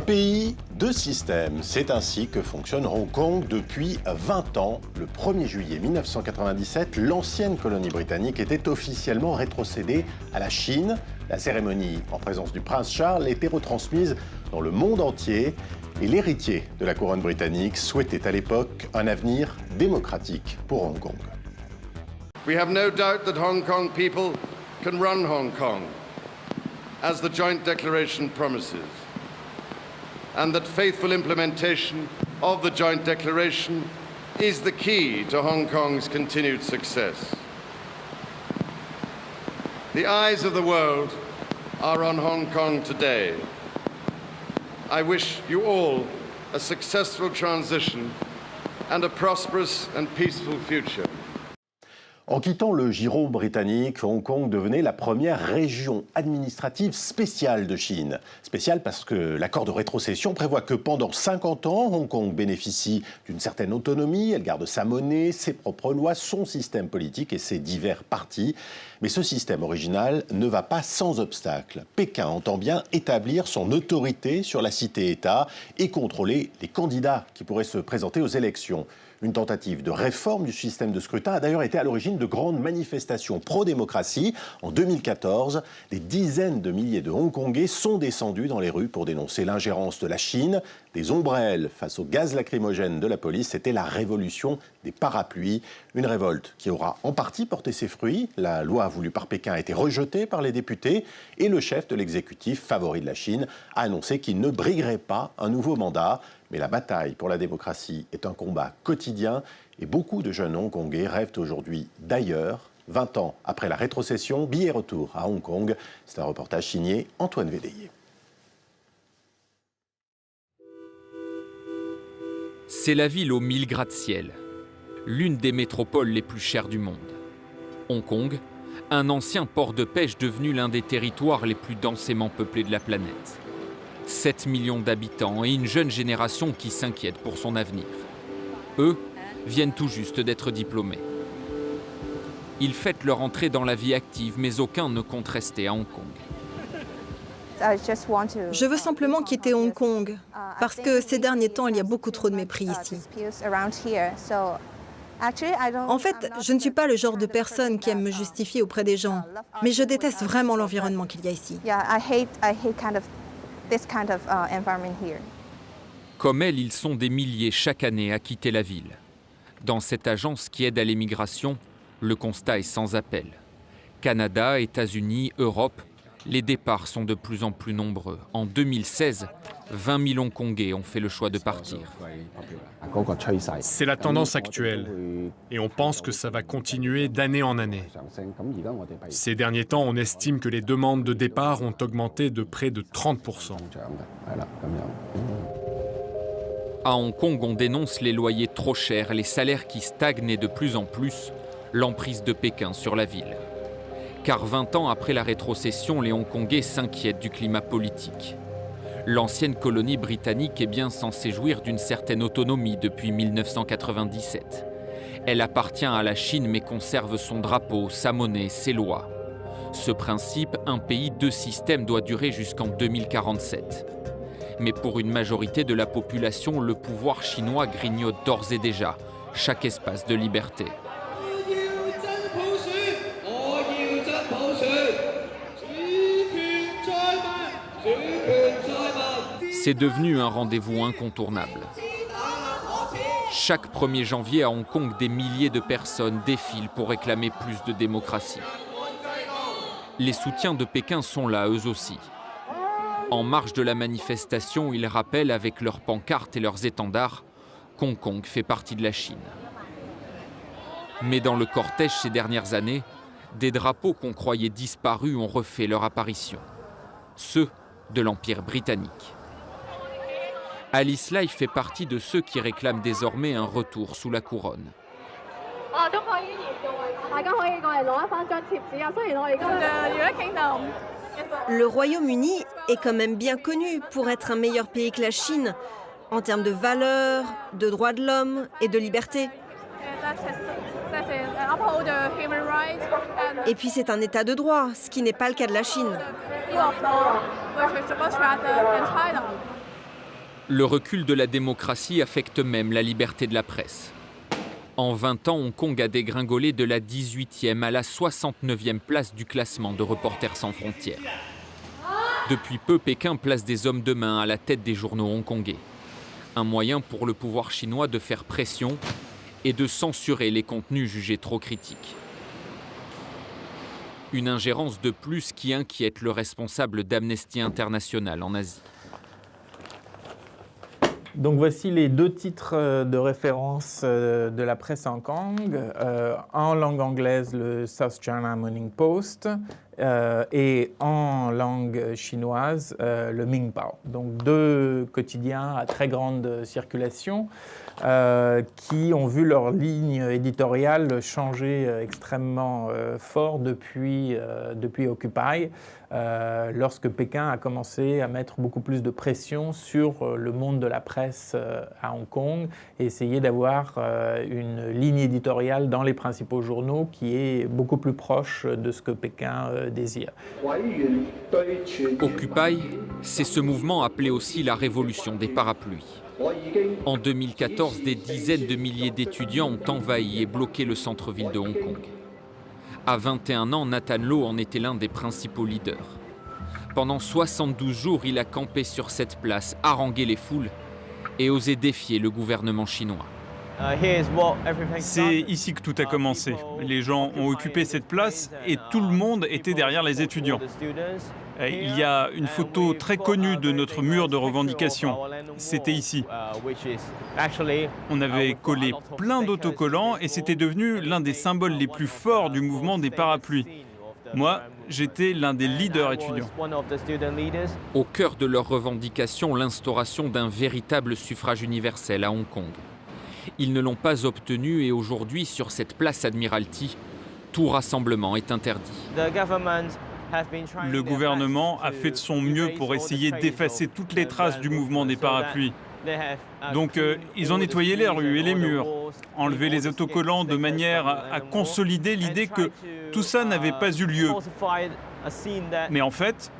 pays, deux systèmes. C'est ainsi que fonctionne Hong Kong depuis 20 ans. Le 1er juillet 1997, l'ancienne colonie britannique était officiellement rétrocédée à la Chine. La cérémonie, en présence du prince Charles, était retransmise dans le monde entier. Et l'héritier de la couronne britannique souhaitait à l'époque un avenir démocratique pour Hong Kong. We have no doubt that Hong Kong people can run Hong Kong, as the joint declaration promises, and that faithful implementation of the joint declaration is the key to Hong Kong's continued success. The eyes of the world are on Hong Kong today. I wish you all a successful transition and a prosperous and peaceful future. En quittant le giron britannique, Hong Kong devenait la première région administrative spéciale de Chine. Spéciale parce que l'accord de rétrocession prévoit que pendant 50 ans, Hong Kong bénéficie d'une certaine autonomie, elle garde sa monnaie, ses propres lois, son système politique et ses divers partis. Mais ce système original ne va pas sans obstacle. Pékin entend bien établir son autorité sur la cité-État et contrôler les candidats qui pourraient se présenter aux élections. Une tentative de réforme du système de scrutin a d'ailleurs été à l'origine de grandes manifestations pro-démocratie. En 2014, des dizaines de milliers de Hongkongais sont descendus dans les rues pour dénoncer l'ingérence de la Chine. Des ombrelles face au gaz lacrymogène de la police, c'était la révolution des parapluies. Une révolte qui aura en partie porté ses fruits. La loi voulue par Pékin a été rejetée par les députés et le chef de l'exécutif, favori de la Chine, a annoncé qu'il ne briguerait pas un nouveau mandat. Mais la bataille pour la démocratie est un combat quotidien et beaucoup de jeunes Hongkongais rêvent aujourd'hui d'ailleurs. 20 ans après la rétrocession, billet retour à Hong Kong. C'est un reportage signé Antoine Védéier. C'est la ville aux 1000 gratte-ciel, l'une des métropoles les plus chères du monde. Hong Kong, un ancien port de pêche devenu l'un des territoires les plus densément peuplés de la planète. 7 millions d'habitants et une jeune génération qui s'inquiète pour son avenir. Eux viennent tout juste d'être diplômés. Ils fêtent leur entrée dans la vie active, mais aucun ne compte rester à Hong Kong. Je veux simplement quitter Hong Kong, parce que ces derniers temps, il y a beaucoup trop de mépris ici. En fait, je ne suis pas le genre de personne qui aime me justifier auprès des gens, mais je déteste vraiment l'environnement qu'il y a ici. Comme elle, ils sont des milliers chaque année à quitter la ville. Dans cette agence qui aide à l'émigration, le constat est sans appel. Canada, États-Unis, Europe, les départs sont de plus en plus nombreux. En 2016, 20 000 Hongkongais ont fait le choix de partir. C'est la tendance actuelle et on pense que ça va continuer d'année en année. Ces derniers temps, on estime que les demandes de départ ont augmenté de près de 30%. À Hong Kong, on dénonce les loyers trop chers, les salaires qui stagnent et de plus en plus l'emprise de Pékin sur la ville. Car 20 ans après la rétrocession, les Hongkongais s'inquiètent du climat politique. L'ancienne colonie britannique est bien censée jouir d'une certaine autonomie depuis 1997. Elle appartient à la Chine mais conserve son drapeau, sa monnaie, ses lois. Ce principe, un pays, deux systèmes, doit durer jusqu'en 2047. Mais pour une majorité de la population, le pouvoir chinois grignote d'ores et déjà chaque espace de liberté. C'est devenu un rendez-vous incontournable. Chaque 1er janvier à Hong Kong, des milliers de personnes défilent pour réclamer plus de démocratie. Les soutiens de Pékin sont là, eux aussi. En marge de la manifestation, ils rappellent avec leurs pancartes et leurs étendards qu'Hong Kong fait partie de la Chine. Mais dans le cortège ces dernières années, des drapeaux qu'on croyait disparus ont refait leur apparition. Ceux de l'Empire britannique. Alice Lai fait partie de ceux qui réclament désormais un retour sous la couronne. Le Royaume-Uni est quand même bien connu pour être un meilleur pays que la Chine, en termes de valeurs, de droits de l'homme et de liberté. Et puis c'est un état de droit, ce qui n'est pas le cas de la Chine. Le recul de la démocratie affecte même la liberté de la presse. En 20 ans, Hong Kong a dégringolé de la 18e à la 69e place du classement de Reporters sans frontières. Depuis peu, Pékin place des hommes de main à la tête des journaux hongkongais. Un moyen pour le pouvoir chinois de faire pression et de censurer les contenus jugés trop critiques. Une ingérence de plus qui inquiète le responsable d'Amnesty International en Asie. Donc voici les 2 titres de référence de la presse à Hong Kong. En langue anglaise, le South China Morning Post et en langue chinoise, le Mingpao. Donc 2 quotidiens à très grande circulation qui ont vu leur ligne éditoriale changer extrêmement fort depuis Occupy, lorsque Pékin a commencé à mettre beaucoup plus de pression sur le monde de la presse à Hong Kong et essayer d'avoir une ligne éditoriale dans les principaux journaux qui est beaucoup plus proche de ce que Pékin désire. Occupy, c'est ce mouvement appelé aussi la révolution des parapluies. En 2014, des dizaines de milliers d'étudiants ont envahi et bloqué le centre-ville de Hong Kong. À 21 ans, Nathan Law en était l'un des principaux leaders. Pendant 72 jours, il a campé sur cette place, harangué les foules et osé défier le gouvernement chinois. C'est ici que tout a commencé. Les gens ont occupé cette place et tout le monde était derrière les étudiants. Il y a une photo très connue de notre mur de revendication. C'était ici. On avait collé plein d'autocollants et c'était devenu l'un des symboles les plus forts du mouvement des parapluies. Moi, j'étais l'un des leaders étudiants. Au cœur de leurs revendications, l'instauration d'un véritable suffrage universel à Hong Kong. Ils ne l'ont pas obtenu et aujourd'hui, sur cette place Admiralty, tout rassemblement est interdit. Le gouvernement a fait de son mieux pour essayer d'effacer toutes les traces du mouvement des parapluies. Donc, ils ont nettoyé les rues et les murs, enlevé les autocollants de manière à consolider l'idée que tout ça n'avait pas eu lieu. Mais en fait,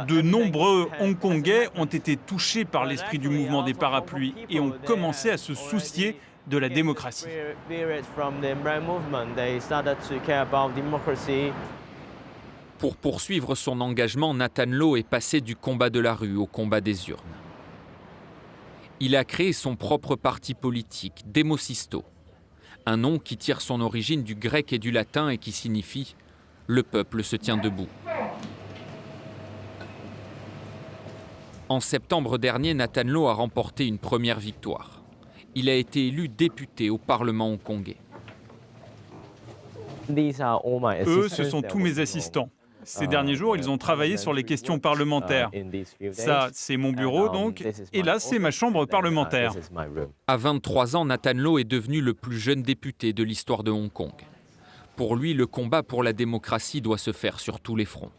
de nombreux Hongkongais ont été touchés par l'esprit du mouvement des parapluies et ont commencé à se soucier de la démocratie. Pour poursuivre son engagement, Nathan Law est passé du combat de la rue au combat des urnes. Il a créé son propre parti politique, Demosisto, un nom qui tire son origine du grec et du latin et qui signifie « le peuple se tient debout ». En septembre dernier, Nathan Law a remporté une première victoire. Il a été élu député au Parlement hongkongais. Eux, ce sont tous mes assistants. Ces derniers jours, ils ont travaillé sur les questions parlementaires. Ça, c'est mon bureau, donc, et là, c'est ma chambre parlementaire. À 23 ans, Nathan Law est devenu le plus jeune député de l'histoire de Hong Kong. Pour lui, le combat pour la démocratie doit se faire sur tous les fronts.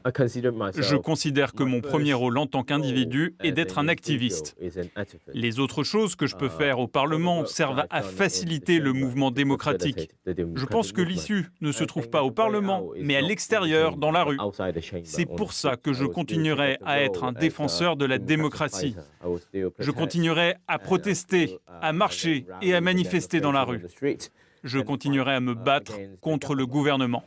Je considère que mon premier rôle en tant qu'individu est d'être un activiste. Les autres choses que je peux faire au Parlement servent à faciliter le mouvement démocratique. Je pense que l'issue ne se trouve pas au Parlement, mais à l'extérieur, dans la rue. C'est pour ça que je continuerai à être un défenseur de la démocratie. Je continuerai à protester, à marcher et à manifester dans la rue. Je continuerai à me battre contre le gouvernement.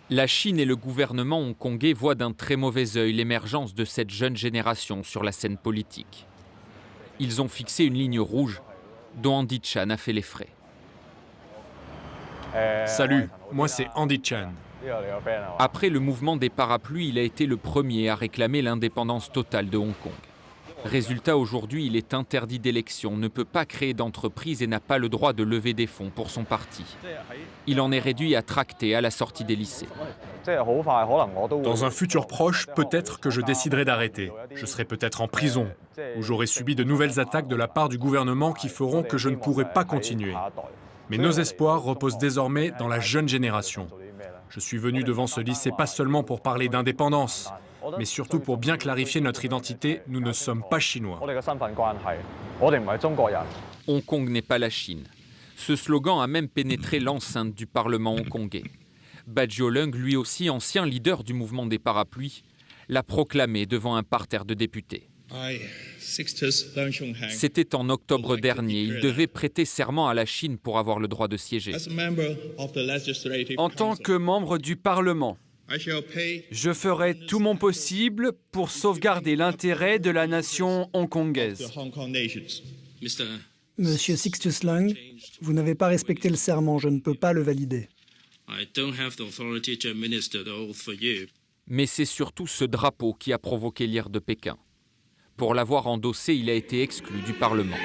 La Chine et le gouvernement hongkongais voient d'un très mauvais œil l'émergence de cette jeune génération sur la scène politique. Ils ont fixé une ligne rouge dont Andy Chan a fait les frais. Salut, moi c'est Andy Chan. Après le mouvement des parapluies, il a été le premier à réclamer l'indépendance totale de Hong Kong. Résultat, aujourd'hui, il est interdit d'élection, ne peut pas créer d'entreprise et n'a pas le droit de lever des fonds pour son parti. Il en est réduit à tracter à la sortie des lycées. Dans un futur proche, peut-être que je déciderai d'arrêter. Je serai peut-être en prison, ou j'aurai subi de nouvelles attaques de la part du gouvernement qui feront que je ne pourrai pas continuer. Mais nos espoirs reposent désormais dans la jeune génération. Je suis venu devant ce lycée pas seulement pour parler d'indépendance, mais surtout pour bien clarifier notre identité, nous ne sommes pas chinois. Hong Kong n'est pas la Chine. Ce slogan a même pénétré l'enceinte du Parlement hongkongais. Bajio Leung, lui aussi ancien leader du mouvement des parapluies, l'a proclamé devant un parterre de députés. C'était en octobre dernier. Il devait prêter serment à la Chine pour avoir le droit de siéger. En tant que membre du Parlement, je ferai tout mon possible pour sauvegarder l'intérêt de la nation hongkongaise. Monsieur Sixtus Lang, vous n'avez pas respecté le serment, je ne peux pas le valider. Mais c'est surtout ce drapeau qui a provoqué l'ire de Pékin. Pour l'avoir endossé, il a été exclu du Parlement.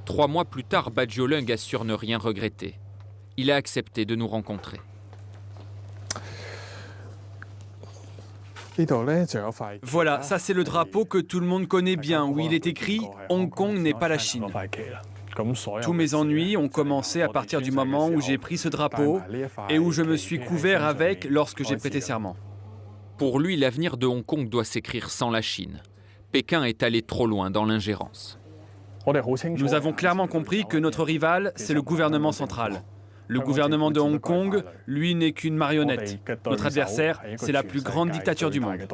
Trois mois plus tard, Badiolung assure ne rien regretter. Il a accepté de nous rencontrer. Voilà, ça c'est le drapeau que tout le monde connaît bien, où il est écrit « Hong Kong n'est pas la Chine ». Tous mes ennuis ont commencé à partir du moment où j'ai pris ce drapeau et où je me suis couvert avec lorsque j'ai prêté serment. Pour lui, l'avenir de Hong Kong doit s'écrire sans la Chine. Pékin est allé trop loin dans l'ingérence. Nous avons clairement compris que notre rival, c'est le gouvernement central. Le gouvernement de Hong Kong, lui, n'est qu'une marionnette. Notre adversaire, c'est la plus grande dictature du monde.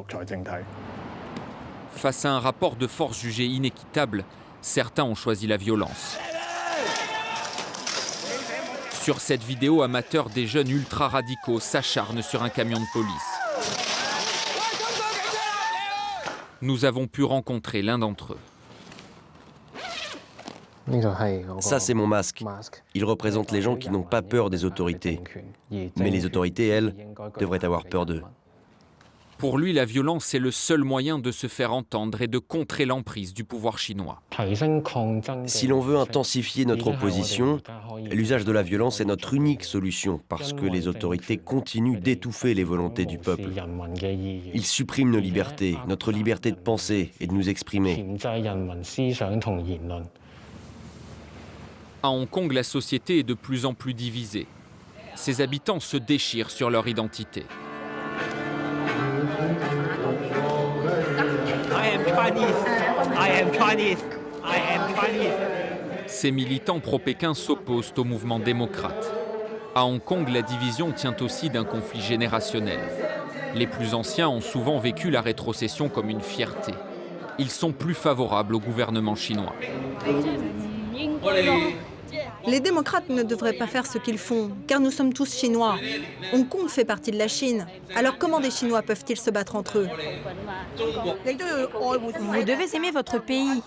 Face à un rapport de force jugé inéquitable, certains ont choisi la violence. Sur cette vidéo amateur, des jeunes ultra-radicaux s'acharnent sur un camion de police. Nous avons pu rencontrer l'un d'entre eux. Ça, c'est mon masque. Il représente les gens qui n'ont pas peur des autorités. Mais les autorités, elles, devraient avoir peur d'eux. Pour lui, la violence est le seul moyen de se faire entendre et de contrer l'emprise du pouvoir chinois. Si l'on veut intensifier notre opposition, l'usage de la violence est notre unique solution parce que les autorités continuent d'étouffer les volontés du peuple. Ils suppriment nos libertés, notre liberté de penser et de nous exprimer. À Hong Kong, la société est de plus en plus divisée. Ses habitants se déchirent sur leur identité. Ces militants pro-Pékin s'opposent au mouvement démocrate. À Hong Kong, la division tient aussi d'un conflit générationnel. Les plus anciens ont souvent vécu la rétrocession comme une fierté. Ils sont plus favorables au gouvernement chinois. Les démocrates ne devraient pas faire ce qu'ils font, car nous sommes tous chinois. Hong Kong fait partie de la Chine. Alors comment des Chinois peuvent-ils se battre entre eux? Vous devez aimer votre pays.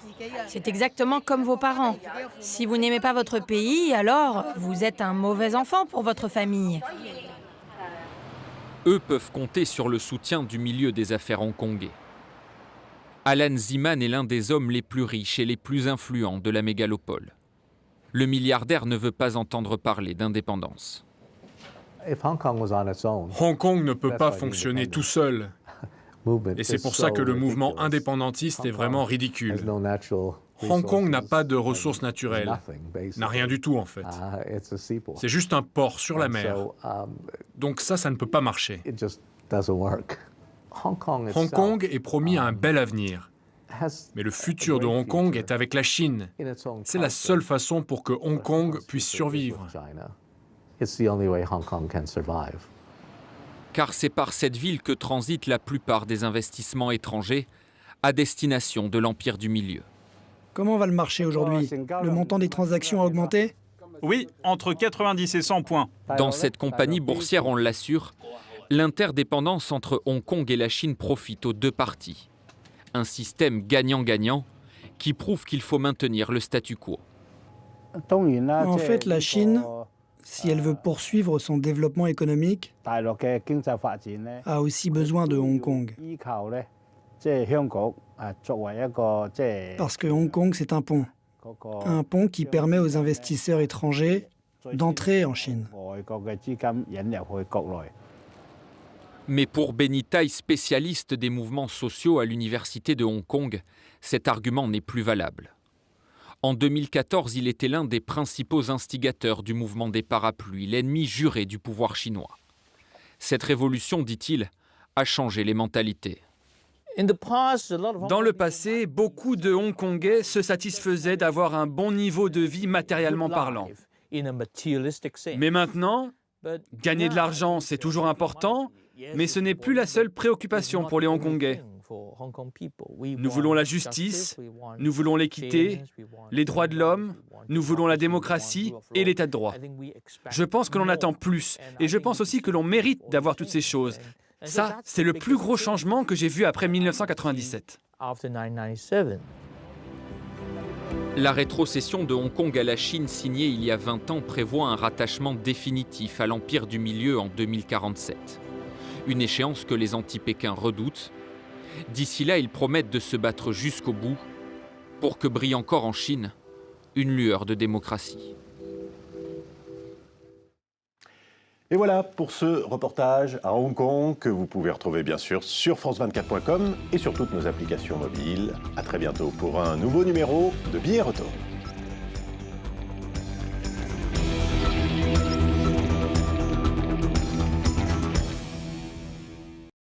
C'est exactement comme vos parents. Si vous n'aimez pas votre pays, alors vous êtes un mauvais enfant pour votre famille. Eux peuvent compter sur le soutien du milieu des affaires hongkongais. Alan Zeman est l'un des hommes les plus riches et les plus influents de la mégalopole. Le milliardaire ne veut pas entendre parler d'indépendance. Hong Kong ne peut pas fonctionner tout seul. Et c'est pour ça que le mouvement indépendantiste est vraiment ridicule. Hong Kong n'a pas de ressources naturelles, n'a rien du tout en fait. C'est juste un port sur la mer. Donc ça ne peut pas marcher. Hong Kong est promis à un bel avenir. Mais le futur de Hong Kong est avec la Chine. C'est la seule façon pour que Hong Kong puisse survivre. Car c'est par cette ville que transitent la plupart des investissements étrangers à destination de l'Empire du Milieu. Comment va le marché aujourd'hui? Le montant des transactions a augmenté? Oui, entre 90 et 100 points. Dans cette compagnie boursière, on l'assure, l'interdépendance entre Hong Kong et la Chine profite aux deux parties. Un système gagnant-gagnant qui prouve qu'il faut maintenir le statu quo. En fait, la Chine, si elle veut poursuivre son développement économique, a aussi besoin de Hong Kong. Parce que Hong Kong, c'est un pont. Un pont qui permet aux investisseurs étrangers d'entrer en Chine. Mais pour Benny Tai, spécialiste des mouvements sociaux à l'université de Hong Kong, cet argument n'est plus valable. En 2014, il était l'un des principaux instigateurs du mouvement des parapluies, l'ennemi juré du pouvoir chinois. Cette révolution, dit-il, a changé les mentalités. Dans le passé, beaucoup de Hongkongais se satisfaisaient d'avoir un bon niveau de vie matériellement parlant. Mais maintenant, gagner de l'argent, c'est toujours important, Mais ce n'est plus la seule préoccupation pour les Hongkongais. Nous voulons la justice, nous voulons l'équité, les droits de l'homme, nous voulons la démocratie et l'état de droit. Je pense que l'on attend plus et je pense aussi que l'on mérite d'avoir toutes ces choses. Ça, c'est le plus gros changement que j'ai vu après 1997. La rétrocession de Hong Kong à la Chine signée il y a 20 ans prévoit un rattachement définitif à l'Empire du Milieu en 2047. Une échéance que les anti-Pékin redoutent. D'ici là, ils promettent de se battre jusqu'au bout pour que brille encore en Chine une lueur de démocratie. Et voilà pour ce reportage à Hong Kong que vous pouvez retrouver bien sûr sur france24.com et sur toutes nos applications mobiles. À très bientôt pour un nouveau numéro de Billets Retour.